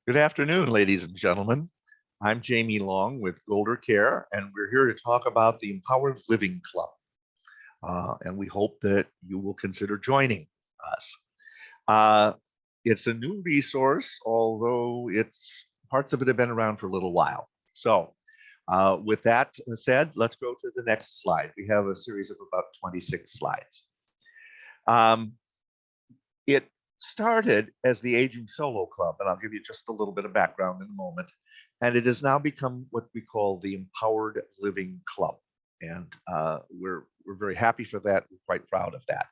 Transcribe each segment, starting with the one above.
Good afternoon, ladies and gentlemen. I'm Jamie Long with GolderCare, and we're here to talk about the Empowered Living Club. And we hope that you will consider joining us. Uh, it's a new resource, although parts of it have been around for a little while. So, with that said, let's go to the next slide. We have a series of about 26 slides. Um, it started as the Aging Solo Club, and I'll give you just a little bit of background in a moment. And it has now become what we call the Empowered Living Club. And we're very happy for that. We're quite proud of that.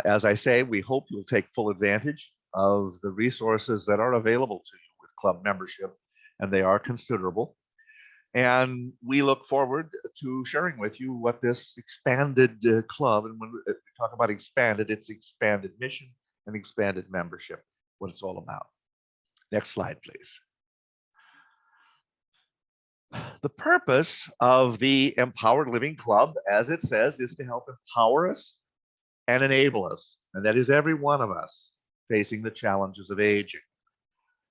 As I say, we hope you'll take full advantage of the resources that are available to you with club membership, and they are considerable. And we look forward to sharing with you what this expanded club, and when we talk about expanded, it's expanded mission and expanded membership, what it's all about. Next slide, please. The purpose of the Empowered Living Club, as it says, is to help empower us and enable us, and that is every one of us facing the challenges of aging.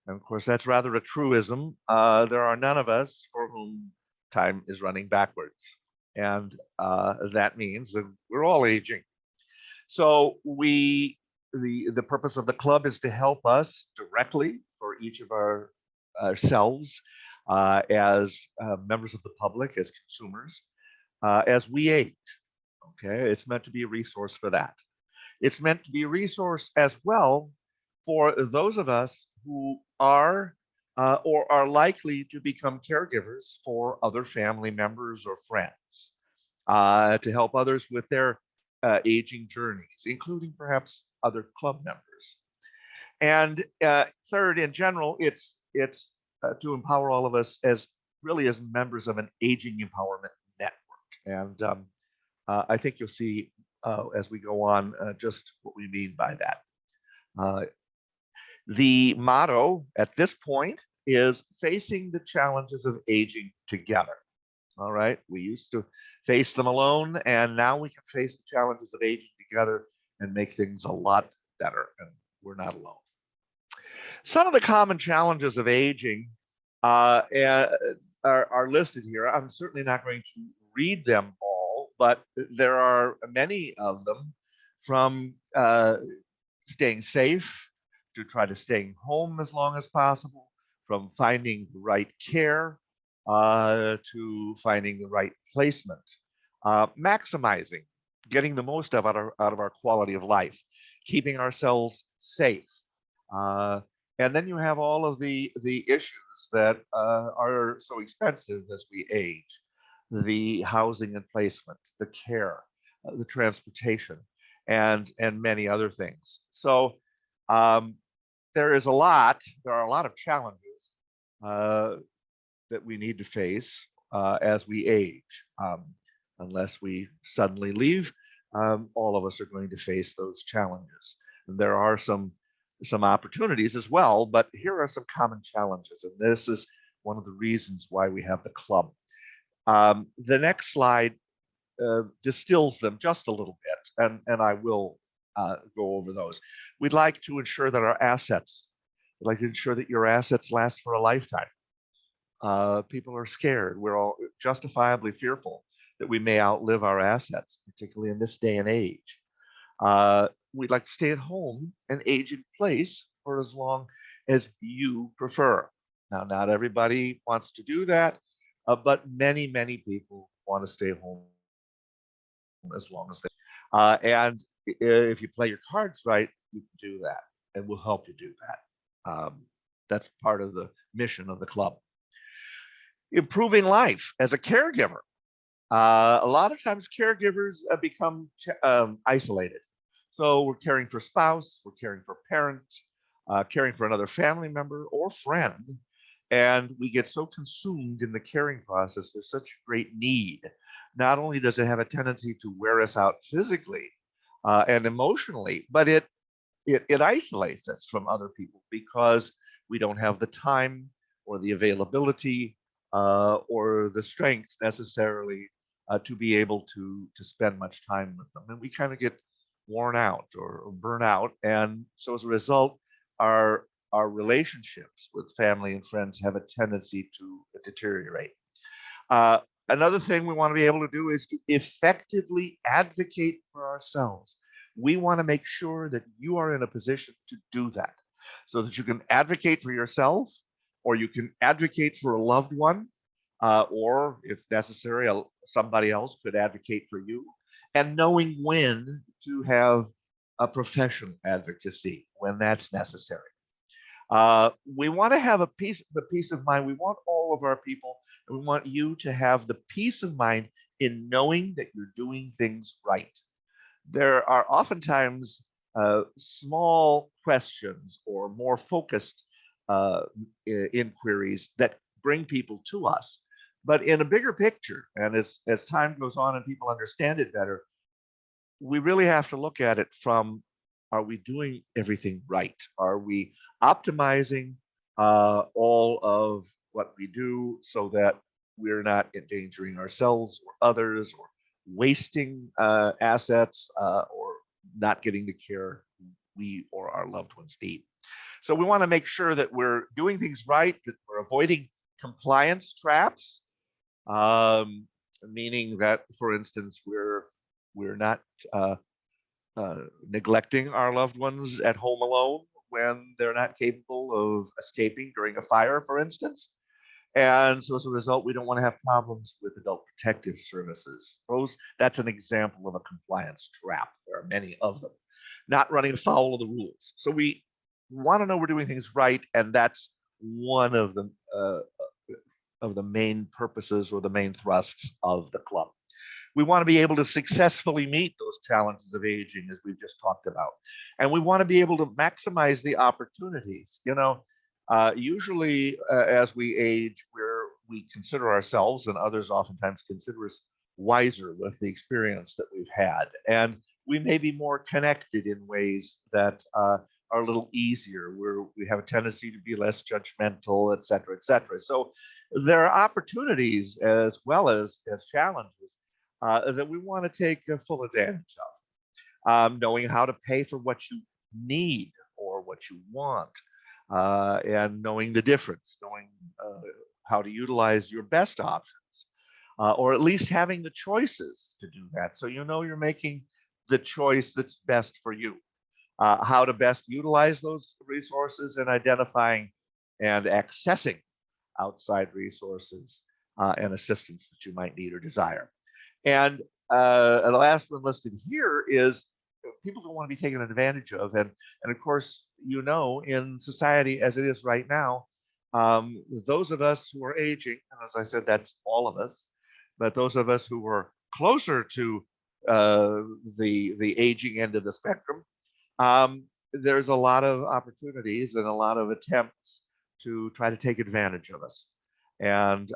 And of course, that's rather a truism. There are none of us for whom time is running backwards. And that means that we're all aging. So the purpose of the club is to help us directly, for each of ourselves, as members of the public, as consumers, as we age. Okay, it's meant to be a resource for that. It's meant to be a resource as well for those of us who are or are likely to become caregivers for other family members or friends, to help others with their aging journeys, including perhaps other club members. And third, in general, it's to empower all of us as really as members of an aging empowerment network. And I think you'll see as we go on just what we mean by that. The motto at this point is facing the challenges of aging together. All right, we used to face them alone, and now we can face the challenges of aging together and make things a lot better, and we're not alone. Some of the common challenges of aging are listed here. I'm certainly not going to read them all, but there are many of them, from staying safe to try to staying home as long as possible, from finding the right care to finding the right placement, maximizing, getting the most out of our quality of life, keeping ourselves safe. And then you have all of the issues that are so expensive as we age: the housing and placement, the care, the transportation, and many other things. So there are a lot of challenges that we need to face as we age. Unless we suddenly leave, all of us are going to face those challenges. And there are some opportunities as well, but here are some common challenges, and this is one of the reasons why we have the club. The next slide distills them just a little bit, and I will go over those. We'd like to ensure that we'd like to ensure that your assets last for a lifetime. People are scared. We're all justifiably fearful that we may outlive our assets, particularly in this day and age. We'd like to stay at home and age in place for as long as you prefer. Now, not everybody wants to do that, but many people want to stay home as long as they. And if you play your cards right, you can do that, and we'll help you do that. That's part of the mission of the club. Improving life as a caregiver. A lot of times caregivers become isolated. So we're caring for spouse, we're caring for parent, caring for another family member or friend, and we get so consumed in the caring process. There's such great need. Not only does it have a tendency to wear us out physically and emotionally, but it isolates us from other people because we don't have the time or the availability or the strength necessarily to be able to spend much time with them. And we kind of get worn out or burn out. And so as a result, our our relationships with family and friends have a tendency to deteriorate. Uh, Another thing we want to be able to do is to effectively advocate for ourselves. We want to make sure that you are in a position to do that so that you can advocate for yourself or you can advocate for a loved one, or if necessary, somebody else could advocate for you, and knowing when to have a professional advocacy when that's necessary. We want to have the peace of mind. We want all of our people, and we want you to have the peace of mind in knowing that you're doing things right. There are oftentimes small questions or more focused uh, inquiries that bring people to us. But in a bigger picture, and as time goes on and people understand it better, we really have to look at it from, are we doing everything right? Are we optimizing all of what we do so that we're not endangering ourselves or others or wasting assets or not getting the care we or our loved ones need? So we want to make sure that we're doing things right, that we're avoiding compliance traps, um, meaning that, for instance, we're not neglecting our loved ones at home alone when they're not capable of escaping during a fire, for instance. And so as a result, we don't want to have problems with adult protective services. That's an example of a compliance trap. There are many of them. Not running afoul of the rules. So we want to know we're doing things right, and that's one of the main purposes or the main thrusts of the club. We want to be able to successfully meet those challenges of aging, as we've just talked about. And we want to be able to maximize the opportunities. Usually as we age, we consider ourselves, and others oftentimes consider us, wiser with the experience that we've had. And we may be more connected in ways that are a little easier, where we have a tendency to be less judgmental, et cetera, et cetera. So there are opportunities as well as challenges that we want to take full advantage of. Knowing how to pay for what you need or what you want, and knowing the difference, knowing how to utilize your best options, or at least having the choices to do that. So you're making the choice that's best for you. How to best utilize those resources, and identifying and accessing outside resources and assistance that you might need or desire. And the last one listed here is people don't want to be taken advantage of. And of course, in society as it is right now, those of us who are aging, and as I said, that's all of us, but those of us who are closer to the aging end of the spectrum, there's a lot of opportunities and a lot of attempts to try to take advantage of us and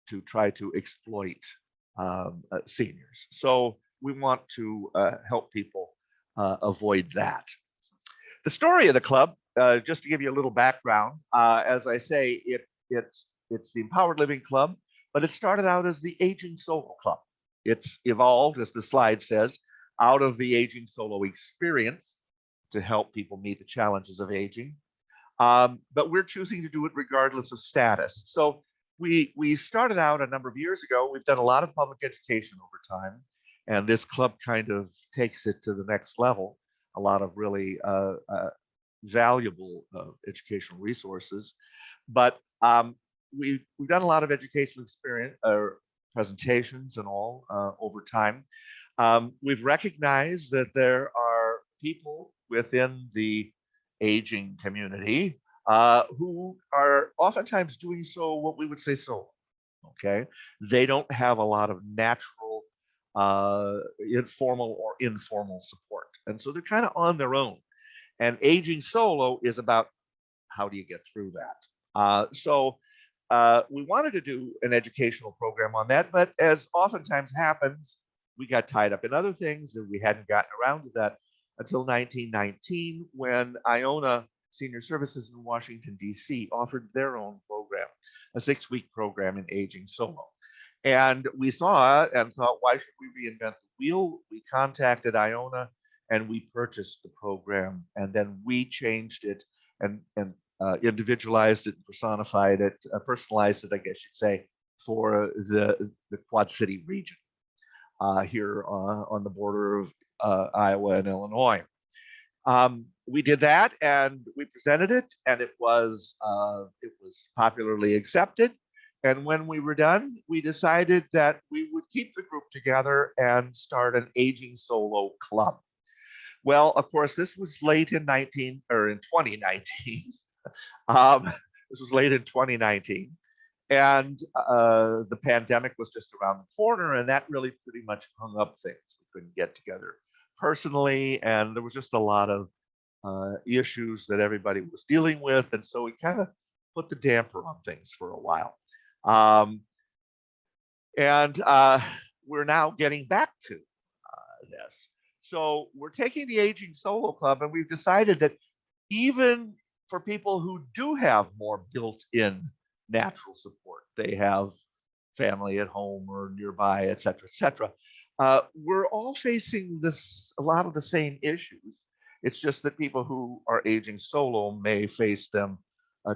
to try to exploit seniors. So we want to help people avoid that. The story of the club, just to give you a little background, as I say, it's the Empowered Living Club, but it started out as the Aging Solo Club. It's evolved, as the slide says, out of the Aging Solo experience to help people meet the challenges of aging. But we're choosing to do it regardless of status. So we started out a number of years ago. We've done a lot of public education over time, and this club kind of takes it to the next level. A lot of really valuable educational resources. But we've done a lot of educational experience presentations and all over time. We've recognized that there are people within the aging community who are oftentimes doing so what we would say solo. Okay, they don't have a lot of natural informal or informal support, and so they're kind of on their own. And aging solo is about how do you get through that. So we wanted to do an educational program on that, but as oftentimes happens, we got tied up in other things and we hadn't gotten around to that until 1919, when Iona Senior Services in Washington, D.C. offered their own program, a 6-week program in aging solo. And we saw it and thought, why should we reinvent the wheel? We contacted Iona and we purchased the program, and then we changed it and individualized it, personified it, personalized it, I guess you'd say, for the Quad City region here on the border of Iowa and Illinois. We did that and we presented it, and it was popularly accepted. And when we were done, we decided that we would keep the group together and start an aging solo club. Well, of course, this was late in 2019. Um, this was late in 2019, and the pandemic was just around the corner, and that really pretty much hung up things. We couldn't get together personally, and there was just a lot of issues that everybody was dealing with, and so we kind of put the damper on things for a while. Um, and we're now getting back to this. So we're taking the Aging Solo Club, and we've decided that even for people who do have more built-in natural support, they have family at home or nearby, et cetera, we're all facing a lot of the same issues. It's just that people who are aging solo may face them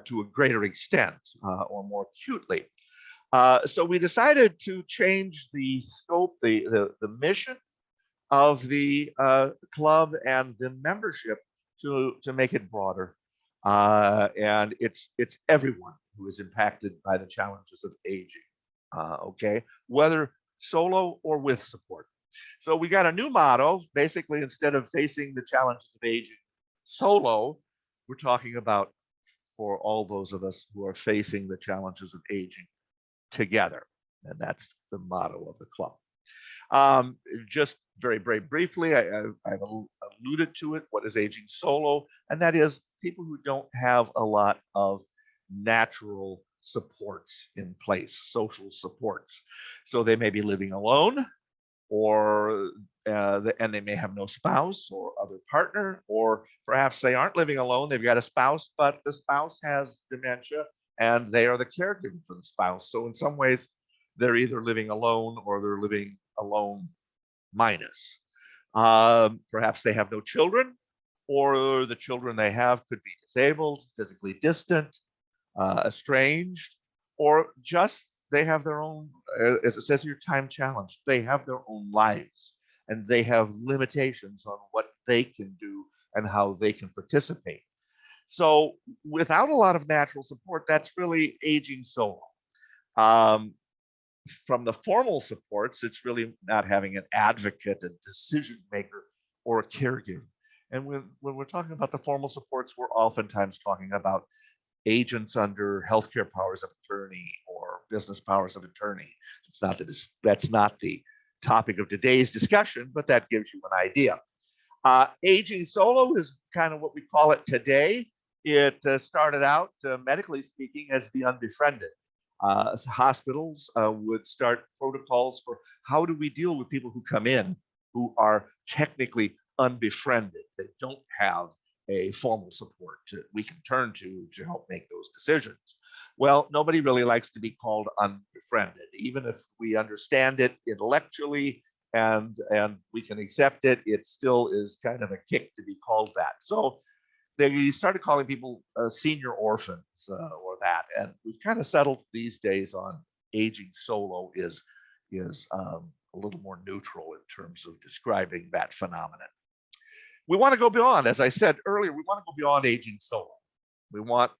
to a greater extent or more acutely. So we decided to change the scope, the mission of the club and the membership to make it broader. And it's everyone who is impacted by the challenges of aging, okay, whether solo or with support. So we got a new motto. Basically, instead of facing the challenges of aging solo, we're talking about for all those of us who are facing the challenges of aging together. And that's the motto of the club. Just very briefly, I've alluded to it. What is aging solo? And that is people who don't have a lot of natural supports in place, social supports. So they may be living alone, or and they may have no spouse or other partner, or perhaps they aren't living alone. They've got a spouse, but the spouse has dementia, and they are the caregiver for the spouse. So in some ways, they're either living alone or they're living alone minus. Perhaps they have no children, or the children they have could be disabled, physically distant, estranged, or just they have their own, as it says here, time challenged. They have their own lives, and they have limitations on what they can do and how they can participate. So without a lot of natural support, that's really aging solo. From the formal supports, it's really not having an advocate, a decision maker, or a caregiver. And when we're talking about the formal supports, we're oftentimes talking about agents under healthcare powers of attorney or business powers of attorney. That's not the topic of today's discussion, but that gives you an idea. Aging solo is kind of what we call it today. It started out, medically speaking, as the unbefriended. Hospitals would start protocols for how do we deal with people who come in who are technically unbefriended. They don't have a formal support we can turn to help make those decisions. Well, nobody really likes to be called unbefriended, even if we understand it intellectually and we can accept it. It still is kind of a kick to be called that. So they started calling people senior orphans or that, and we've kind of settled these days on aging solo is a little more neutral in terms of describing that phenomenon. We want to go beyond, as I said earlier, we want to go beyond aging solo. We want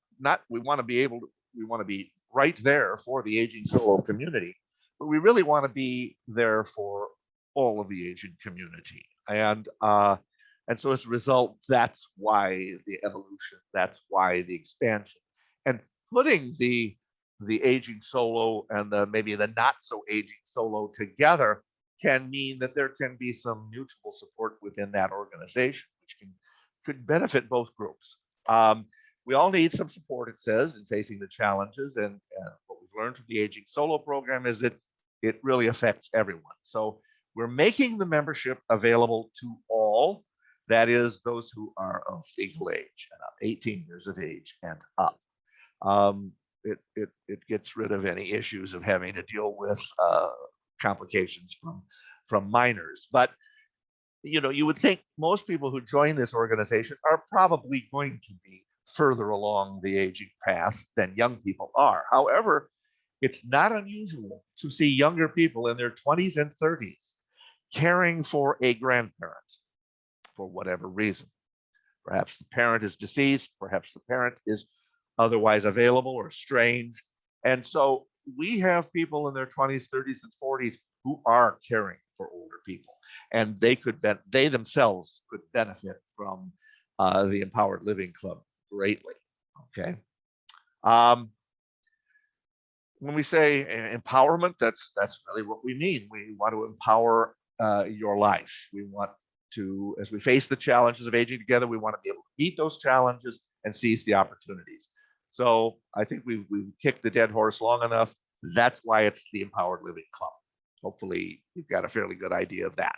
to be right there for the aging solo community, but we really want to be there for all of the aging community. And so as a result, that's why the evolution, that's why the expansion. And putting the aging solo and maybe the not so aging solo together can mean that there can be some mutual support within that organization, which could benefit both groups. We all need some support, it says, in facing the challenges. And what we've learned from the Aging Solo program is that it really affects everyone. So we're making the membership available to all. That is, those who are of legal age, 18 years of age and up. It gets rid of any issues of having to deal with complications from minors. But you would think most people who join this organization are probably going to be further along the aging path than young people are. However, it's not unusual to see younger people in their 20s and 30s caring for a grandparent for whatever reason. Perhaps the parent is deceased, perhaps the parent is otherwise available or estranged. And so we have people in their 20s, 30s, and 40s who are caring for older people, and they themselves could benefit from the Empowered Living Club greatly. Okay. When we say empowerment, that's really what we mean. We want to empower your life. We want to, as we face the challenges of aging together, we want to be able to meet those challenges and seize the opportunities. So I think we've kicked the dead horse long enough. That's why it's the Empowered Living Club. Hopefully you've got a fairly good idea of that.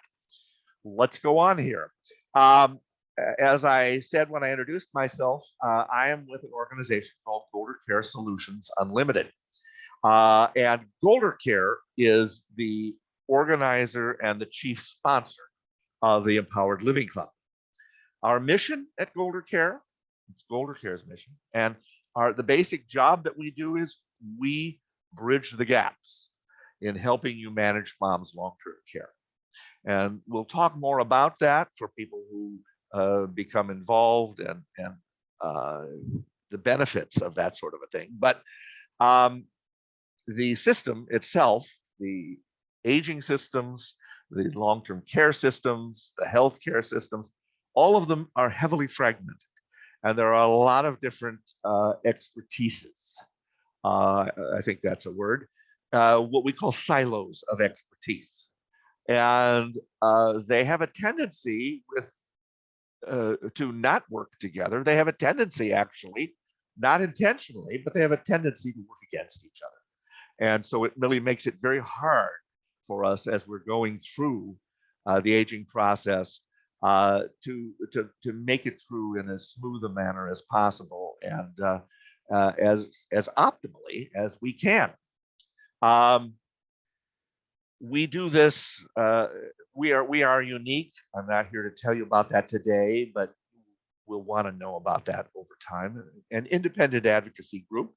Let's go on here. As I said when I introduced myself, I am with an organization called GolderCare Solutions Unlimited. And GolderCare is the organizer and the chief sponsor of the Empowered Living Club. Our mission at GolderCare, it's GolderCare's mission, and the basic job that we do is we bridge the gaps in helping you manage mom's long-term care. And we'll talk more about that for people who become involved and the benefits of that sort of a thing. But the system itself, the aging systems, the long-term care systems, the healthcare systems, all of them are heavily fragmented. And there are a lot of different expertises. I think that's a word. What we call silos of expertise. And they have a tendency to not work together. They have a tendency, actually, not intentionally, but they have a tendency to work against each other. And so it really makes it very hard for us as we're going through the aging process to make it through in as smooth a manner as possible and as optimally as we can. We do this. We are unique. I'm not here to tell you about that today, but we'll want to know about that over time. An independent advocacy group,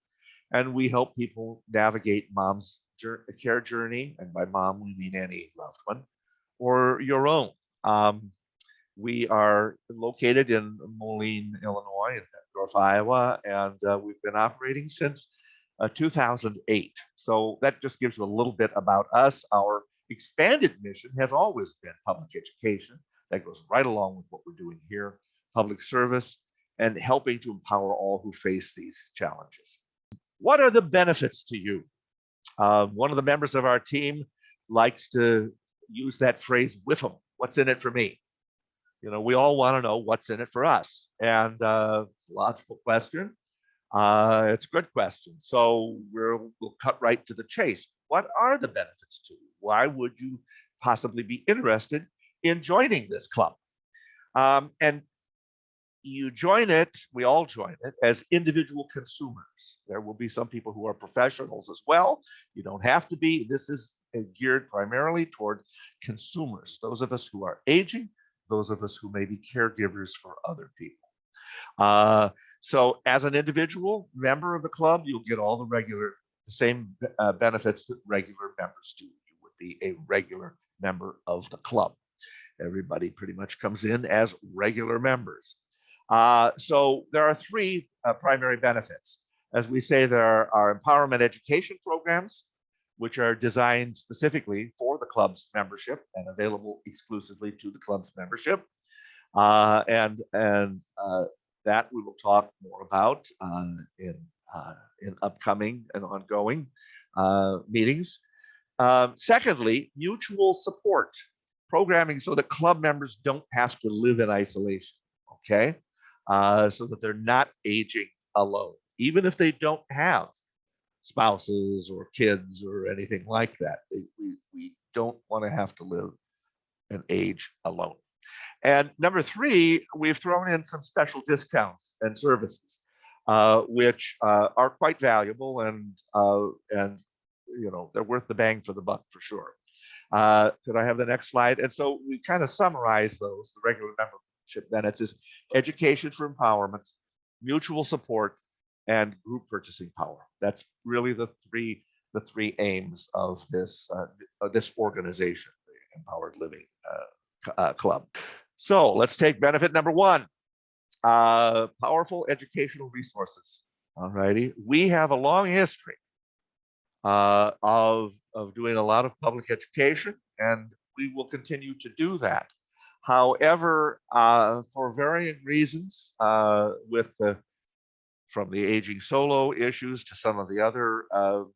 and we help people navigate mom's care journey, and by mom we mean any loved one, or your own. We are located in Moline, Illinois, in North Iowa, and we've been operating since 2008. So that just gives you a little bit about us. Our expanded mission has always been public education. That goes right along with what we're doing here, public service, and helping to empower all who face these challenges. What are the benefits to you? One of the members of our team likes to use that phrase, "whiff 'em." What's in it for me? We all want to know what's in it for us. And it's a logical question. It's a good question. So we'll cut right to the chase. What are the benefits to you? Why would you possibly be interested in joining this club? And you join it, we all join it as individual consumers. There will be some people who are professionals as well. You don't have to be. This is geared primarily toward consumers, those of us who are aging, those of us who may be caregivers for other people. So as an individual member of the club, you'll get all the same benefits that regular members do. You would be a regular member of the club. Everybody pretty much comes in as regular members. So there are three primary benefits. As we say, there are empowerment education programs, which are designed specifically for the club's membership and available exclusively to the club's membership. And that we will talk more about in upcoming and ongoing meetings. Secondly, mutual support programming so that club members don't have to live in isolation, okay? So that they're not aging alone, even if they don't have spouses or kids or anything like that. We don't want to have to live and age alone. And number three, we've thrown in some special discounts and services, which are quite valuable and they're worth the bang for the buck for sure. Could I have the next slide? And so we kind of summarize those. The regular membership benefits is education for empowerment, mutual support, and group purchasing power. That's really the three aims of this organization, the Empowered Living Club. So let's take benefit number one, powerful educational resources. All righty, we have a long history of doing a lot of public education, and we will continue to do that. However, for varying reasons, from the aging solo issues to some of the other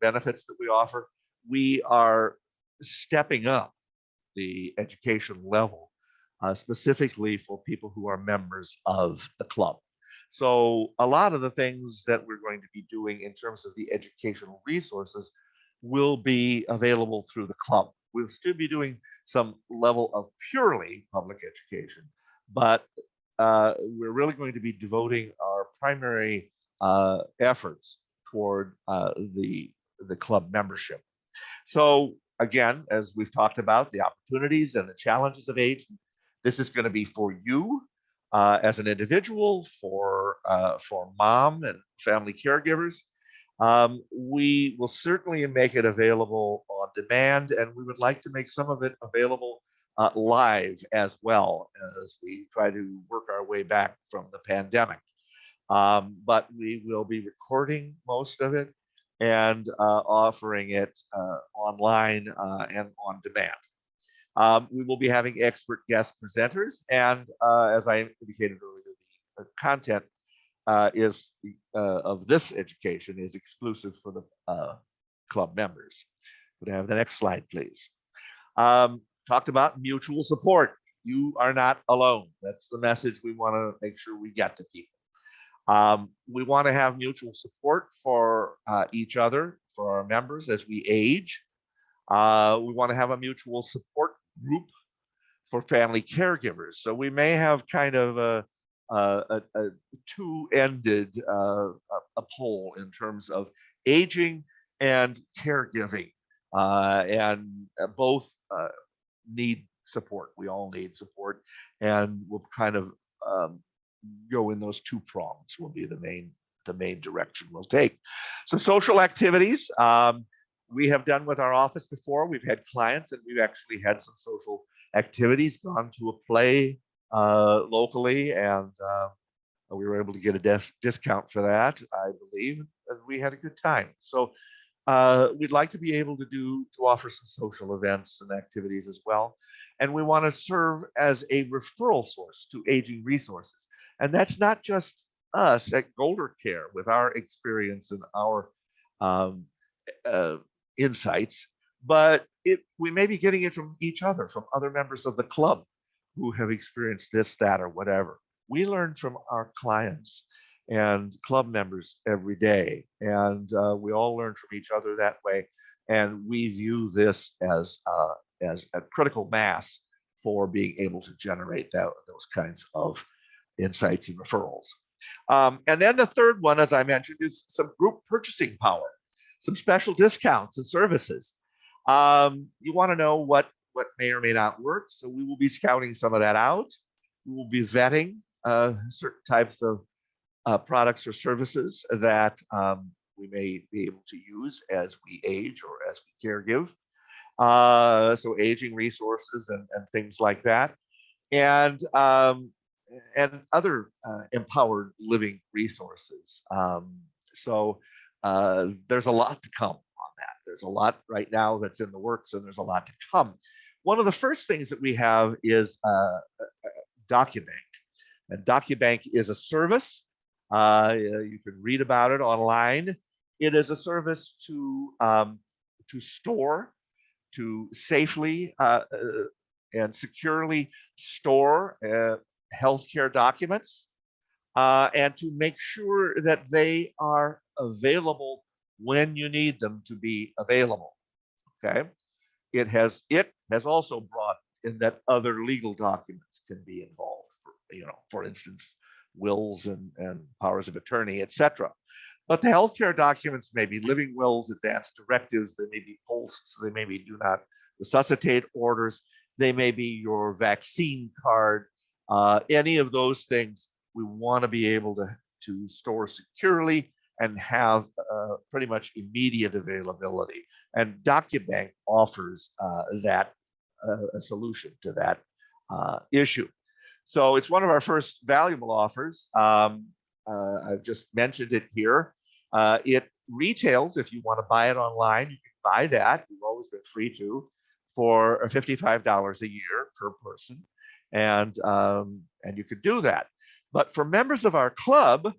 benefits that we offer, we are stepping up the education level, specifically for people who are members of the club. So a lot of the things that we're going to be doing in terms of the educational resources will be available through the club. We'll still be doing some level of purely public education, but we're really going to be devoting our primary efforts toward the club membership. So again, as we've talked about, the opportunities and the challenges of aging, this is going to be for you as an individual, for mom and family caregivers. We will certainly make it available on demand, and we would like to make some of it available live as well as we try to work our way back from the pandemic. But we will be recording most of it and offering it online and on demand. We will be having expert guest presenters, and as I indicated earlier, the content of this education is exclusive for the club members. Could I have the next slide, please? Talked about mutual support. You are not alone. That's the message we want to make sure we get to people. We want to have mutual support for each other, for our members as we age. We want to have a mutual support group for family caregivers. So we may have kind of a two-ended a pole in terms of aging and caregiving, and both need support. We all need support, and we'll kind of go in those two prongs will be the main direction we'll take. Some social activities we have done with our office before. We've had clients, and we've actually had some social activities, gone to a play locally, and we were able to get a discount for that, I believe, and we had a good time. So we'd like to be able to offer some social events and activities as well. And we want to serve as a referral source to aging resources. And that's not just us at GolderCare with our experience and our insights, but we may be getting it from each other, from other members of the club who have experienced this, that, or whatever. We learn from our clients and club members every day, and we all learn from each other that way. And we view this as a critical mass for being able to generate those kinds of insights and referrals. And then the third one, as I mentioned, is some group purchasing power, some special discounts and services. You want to know what may or may not work, so we will be scouting some of that out. We will be vetting certain types of products or services that we may be able to use as we age or as we caregive. So aging resources and things like that, and other empowered living resources. So there's a lot to come on that. There's a lot right now that's in the works, and there's a lot to come. One of the first things that we have is DocuBank. And DocuBank is a service. You can read about it online. It is a service to store, to safely and securely store healthcare documents, and to make sure that they are available when you need them to be available. Okay. It has also brought in that other legal documents can be involved. For instance, wills and powers of attorney, etc. But the healthcare documents may be living wills, advanced directives, they may be posts, they may be do not resuscitate orders. They may be your vaccine card, any of those things. We want to be able to store securely and have pretty much immediate availability. And DocuBank offers that a solution to that issue. So it's one of our first valuable offers. I've just mentioned it here. It retails, if you want to buy it online, you can buy that. You've always been free to, for $55 a year per person, and you could do that. But for members of our club,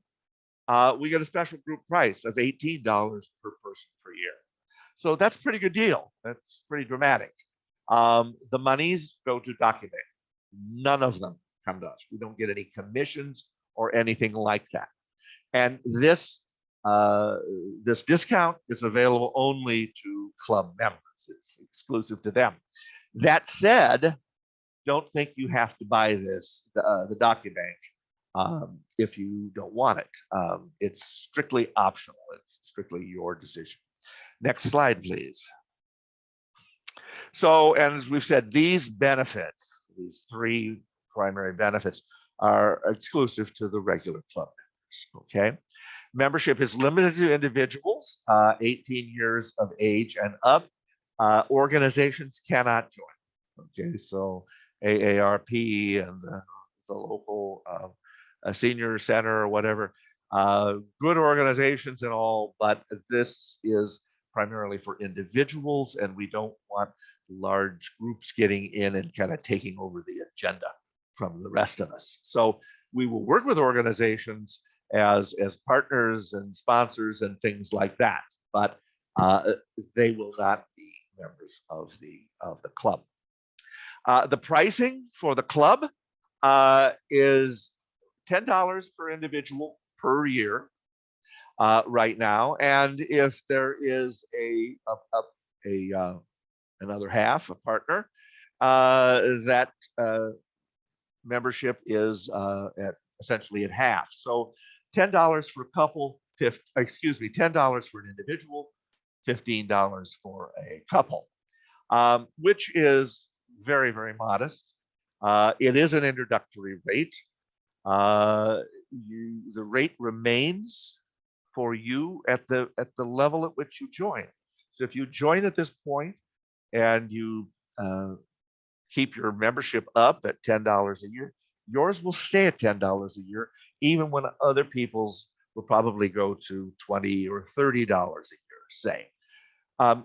we get a special group price of $18 per person per year. So that's a pretty good deal. That's pretty dramatic. The monies go to DocuBank. None of them come to us. We don't get any commissions or anything like that. And this discount is available only to club members. It's exclusive to them. That said, don't think you have to buy this, the DocuBank, if you don't want it. It's strictly optional. It's strictly your decision. Next slide, please. So, and as we've said, these benefits, these three primary benefits, are exclusive to the regular club members, okay? Membership is limited to individuals 18 years of age and up. Organizations cannot join, okay? So AARP and the local senior center or whatever, good organizations and all, but this is primarily for individuals, and we don't want large groups getting in and kind of taking over the agenda from the rest of us. So we will work with organizations as partners and sponsors and things like that, but they will not be members of the club. The pricing for the club is $10 per individual per year right now, and if there is another half, a partner, that membership is essentially at half. So $10 for a couple, $10 for an individual, $15 for a couple, which is very, very modest. It is an introductory rate. The rate remains for you at the level at which you join. So if you join at this point and you keep your membership up at $10 a year, yours will stay at $10 a year, even when other people's will probably go to $20 or $30 a year, say.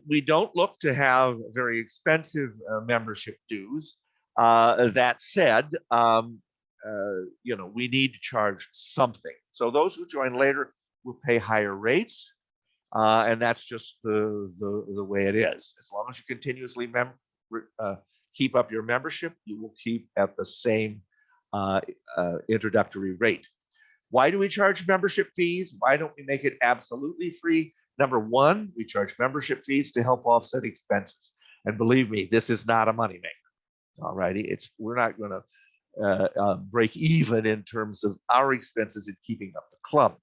We don't look to have very expensive membership dues. That said, we need to charge something. So those who join later will pay higher rates, and that's just the way it is. As long as you continuously keep up your membership, you will keep at the same introductory rate. Why do we charge membership fees? Why don't we make it absolutely free? Number one, we charge membership fees to help offset expenses. And believe me, this is not a moneymaker. All righty, we're not going to break even in terms of our expenses in keeping up the club.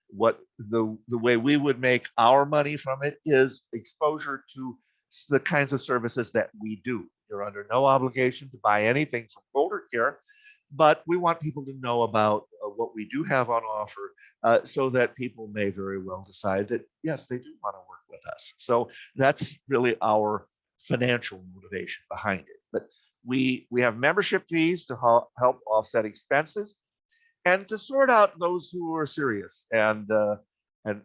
What the way we would make our money from it is exposure to the kinds of services that we do. You're under no obligation to buy anything from GolderCare, but we want people to know about what we do have on offer, so that people may very well decide that, yes, they do want to work with us. So that's really our financial motivation behind it. But we have membership fees to help offset expenses and to sort out those who are serious and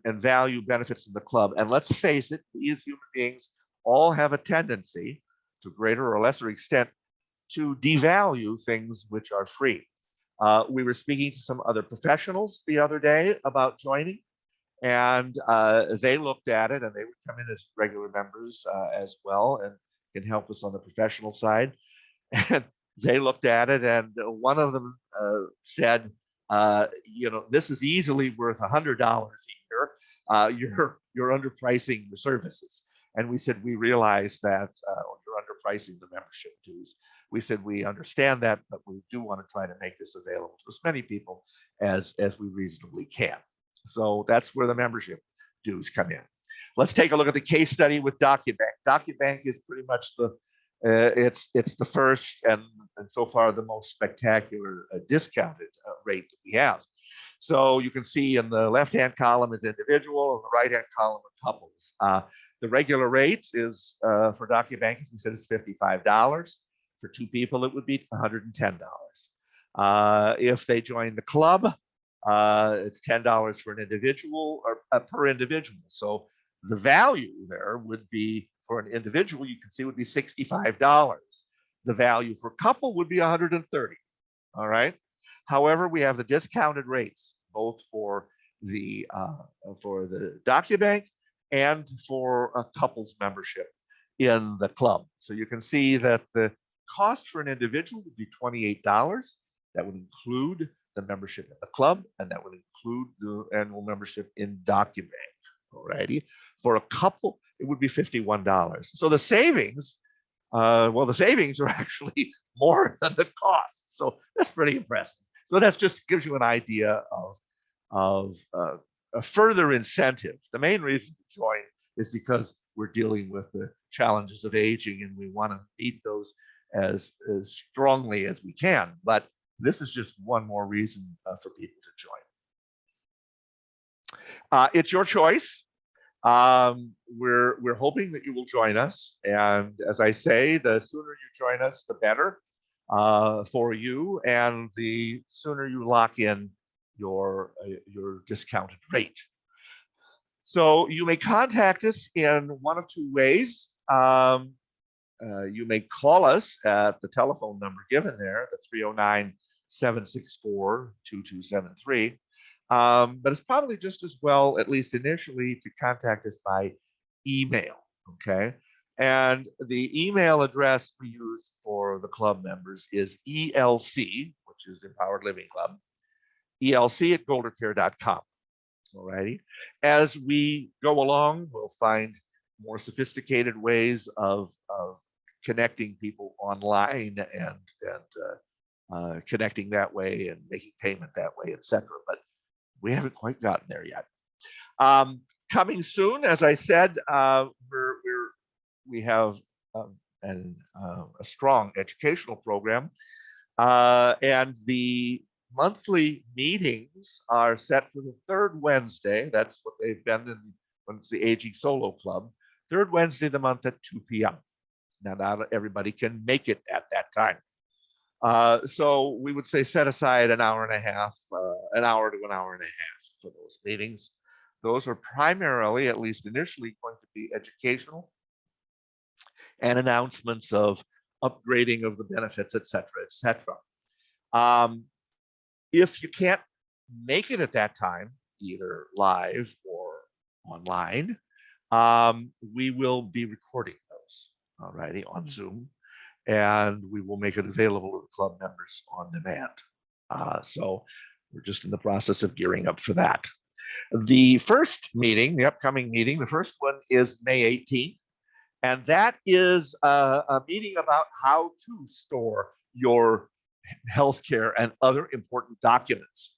value benefits in the club. And let's face it, we as human beings all have a tendency, to greater or lesser extent, to devalue things which are free. We were speaking to some other professionals the other day about joining, and they looked at it, and they would come in as regular members as well and can help us on the professional side. And they looked at it, and one of them said, this is easily worth $100 a year. You're underpricing your services. And we said, we realize that you're underpricing the membership dues. We said, we understand that, but we do want to try to make this available to as many people as we reasonably can. So that's where the membership dues come in. Let's take a look at the case study with DocuBank. DocuBank is pretty much It's the first and so far the most spectacular discounted rate that we have. So you can see in the left-hand column is individual, and the right-hand column are couples. The regular rate is for DocuBank, as we said, it's $55. For two people, it would be $110. If they join the club, it's $10 for an individual or per individual. So the value there would be for an individual, you can see would be $65. The value for couple would be $130. All right. However, we have the discounted rates both for the DocuBank and for a couple's membership in the club. So you can see that the cost for an individual would be $28. That would include the membership in the club, and that would include the annual membership in DocuBank. Alrighty. For a couple, it would be $51. So the savings, well, the savings are actually more than the cost. So that's pretty impressive. So that just gives you an idea of a further incentive. The main reason to join is because we're dealing with the challenges of aging, and we want to meet those as strongly as we can. But this is just one more reason for people to join. It's your choice. We're hoping that you will join us, and as I say, the sooner you join us, the better for you, and the sooner you lock in your discounted rate. So you may contact us in one of two ways. You may call us at the telephone number given there, the 309-764-2273. But it's probably just as well, at least initially, to contact us by email, okay? And the email address we use for the club members is ELC, which is Empowered Living Club, ELC@GolderCare.com, all righty? As we go along, we'll find more sophisticated ways of connecting people online and connecting that way and making payment that way, etc. But we haven't quite gotten there yet. Coming soon, as I said, we have a strong educational program, and the monthly meetings are set for the third Wednesday. That's what they've been when it's the Aging Solo Club. Third Wednesday of the month at 2 p.m. Now, not everybody can make it at that time. So we would say set aside an hour and a half, an hour to an hour and a half for those meetings. Those are primarily, at least initially, going to be educational and announcements of upgrading of the benefits, et cetera, et cetera. If you can't make it at that time, either live or online, we will be recording those, all righty, on Zoom, and we will make it available to the club members on demand. So we're just in the process of gearing up for that. The first meeting, the upcoming meeting, the first one is May 18th, and that is a meeting about how to store your healthcare and other important documents,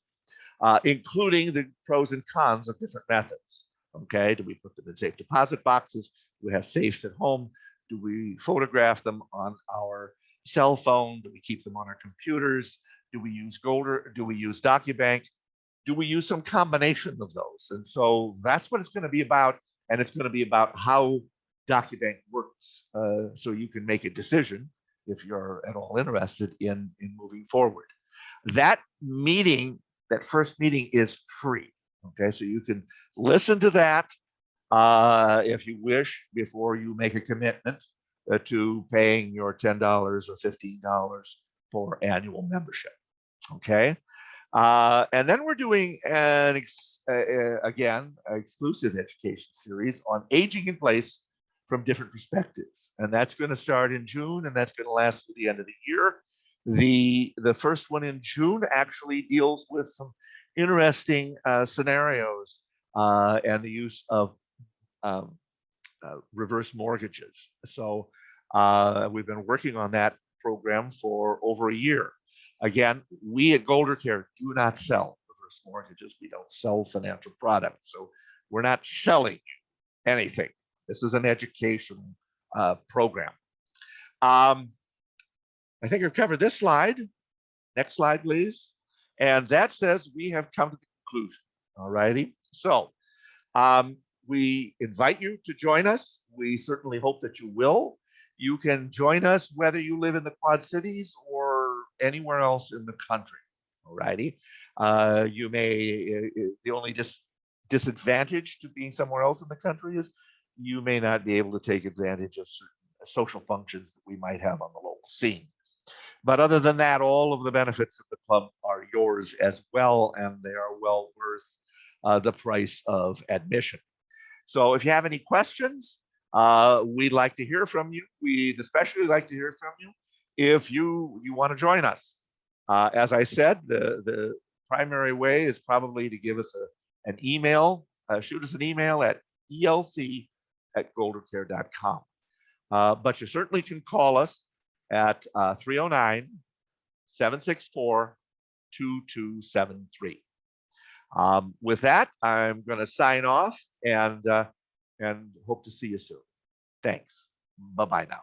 including the pros and cons of different methods. Okay, do we put them in safe deposit boxes? Do we have safes at home? Do we photograph them on our cell phone? Do we keep them on our computers? Do we use Do we use DocuBank? Do we use some combination of those? And so that's what it's going to be about. And it's going to be about how DocuBank works, so you can make a decision if you're at all interested in moving forward. That meeting, that first meeting, is free. Okay, so you can listen to that if you wish before you make a commitment to paying your $10 or $15 for annual membership. Okay, and then we're doing again an exclusive education series on aging in place from different perspectives, and that's going to start in June, and that's going to last to the end of the year. The first one in June actually deals with some interesting scenarios and the use of reverse mortgages. So we've been working on that program for over a year. Again, we at GolderCare do not sell reverse mortgages. We don't sell financial products. So we're not selling you anything. This is an educational program. I think I've covered this slide. Next slide, please. And that says we have come to the conclusion. All righty. So we invite you to join us. We certainly hope that you will. You can join us whether you live in the Quad Cities or anywhere else in the country. All righty. You may, the only disadvantage to being somewhere else in the country is you may not be able to take advantage of certain social functions that we might have on the local scene. But other than that, all of the benefits of the club are yours as well, and they are well worth the price of admission. So if you have any questions, we'd like to hear from you. We'd especially like to hear from you if you want to join us. As I said, the primary way is probably to give us an email, shoot us an email at elc@goldercare.com. But you certainly can call us at 309-764-2273. With that, I'm going to sign off and hope to see you soon. Thanks. Bye-bye now.